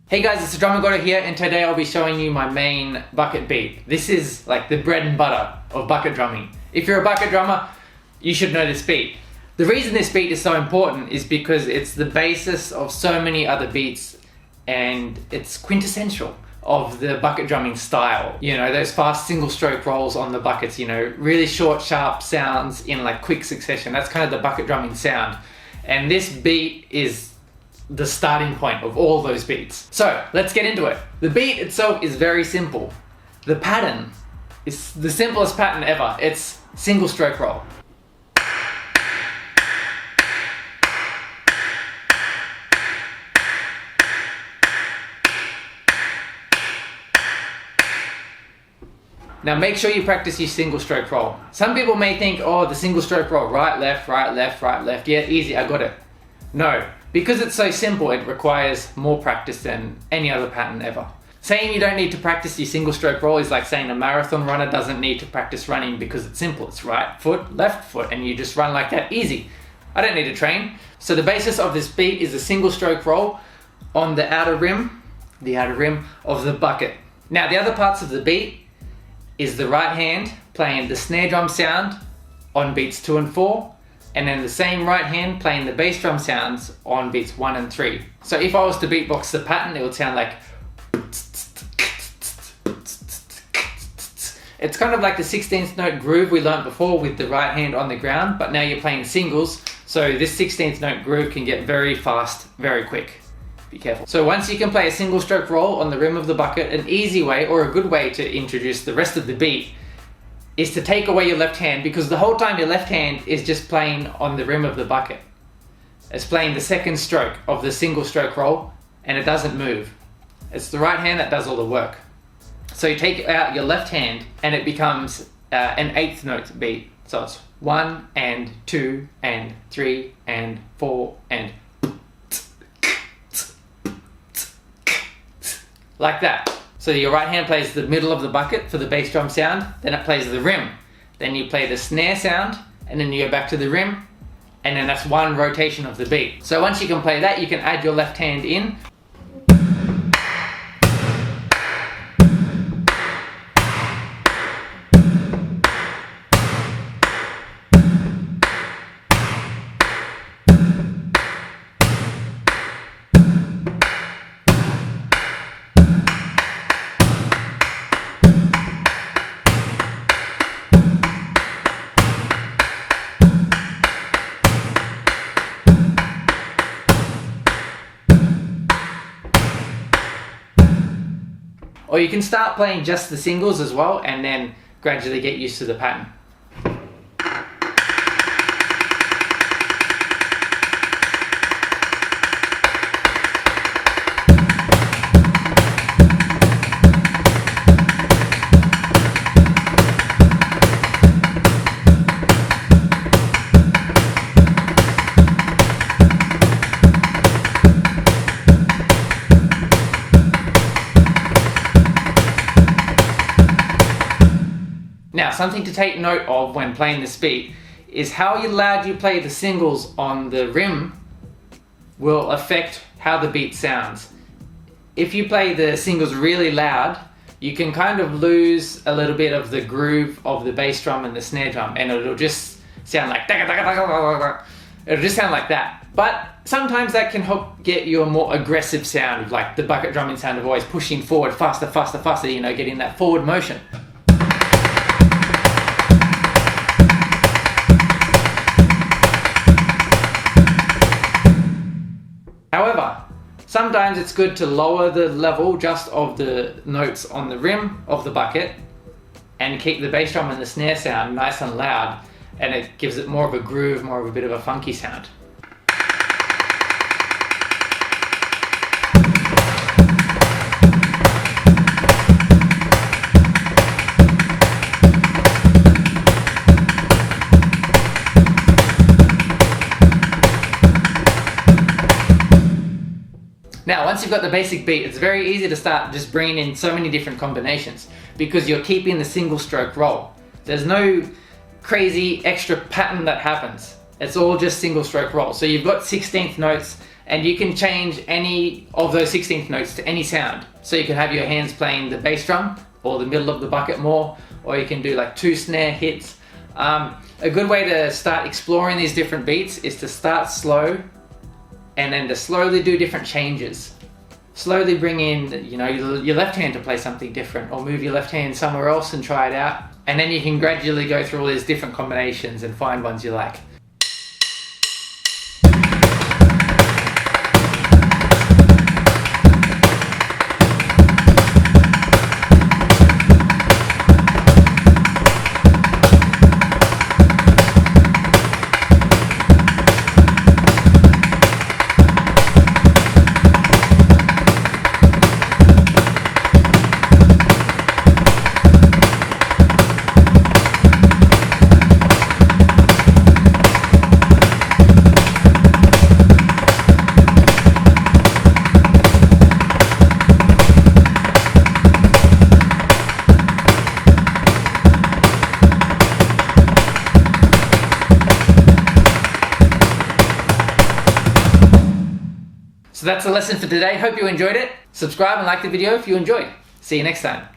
Hey guys, it's the Drummer Gordo here, and today I'll be showing you my main bucket beat. This is like the bread and butter of bucket drumming. If you're a bucket drummer, you should know this beat. The reason this beat is so important is because it's the basis of so many other beats, and it's quintessential of the bucket drumming style. You know, those fast single stroke rolls on the buckets, you know, really short, sharp sounds in like quick succession. That's kind of the bucket drumming sound. And this beat is the starting point of all those beats. So let's get into it. The beat itself is very simple. The pattern is the simplest pattern ever. It's single stroke roll. Now make sure you practice your single stroke roll. Some people may think, oh, the single stroke roll, right, left, right, left, right, left. Yeah, easy, I got it. No, because it's so simple, it requires more practice than any other pattern ever. Saying you don't need to practice your single stroke roll is like saying a marathon runner doesn't need to practice running because it's simple. It's right foot, left foot, and you just run like that, easy. I don't need to train. So the basis of this beat is a single stroke roll on the outer rim of the bucket. Now the other parts of the beat is the right hand playing the snare drum sound on beats 2 and 4, and then the same right hand playing the bass drum sounds on beats 1 and 3. So if I was to beatbox the pattern, it would sound like... It's kind of like the 16th note groove we learned before with the right hand on the ground, but now you're playing singles, so this 16th note groove can get very fast, very quick. Be careful. So once you can play a single stroke roll on the rim of the bucket, an easy way or a good way to introduce the rest of the beat is to take away your left hand, because the whole time your left hand is just playing on the rim of the bucket. It's playing the second stroke of the single stroke roll and it doesn't move. It's the right hand that does all the work. So you take out your left hand and it becomes an 8th note beat. So it's 1 and 2 and 3 and 4 and like that. So your right hand plays the middle of the bucket for the bass drum sound, then it plays the rim. Then you play the snare sound, and then you go back to the rim, and then that's one rotation of the beat. So once you can play that, you can add your left hand in. Or you can start playing just the singles as well and then gradually get used to the pattern. Now, something to take note of when playing this beat is how loud you play the singles on the rim will affect how the beat sounds. If you play the singles really loud, you can kind of lose a little bit of the groove of the bass drum and the snare drum, and it'll just sound like... It'll just sound like that. But sometimes that can help get you a more aggressive sound, like the bucket drumming sound of always pushing forward faster, faster, faster, you know, getting that forward motion. However, sometimes it's good to lower the level just of the notes on the rim of the bucket and keep the bass drum and the snare sound nice and loud, and it gives it more of a groove, more of a bit of a funky sound. Now, once you've got the basic beat, it's very easy to start just bringing in so many different combinations because you're keeping the single stroke roll. There's no crazy extra pattern that happens. It's all just single stroke roll. So you've got 16th notes And you can change any of those 16th notes to any sound. So you can have your hands playing the bass drum or the middle of the bucket more, or you can do like 2 snare hits. A good way to start exploring these different beats is to start slow and then to slowly do different changes. Slowly bring in, you know, your left hand to play something different, or move your left hand somewhere else and try it out. And then you can gradually go through all these different combinations and find ones you like. So that's the lesson for today. Hope you enjoyed it. Subscribe and like the video if you enjoyed. See you next time.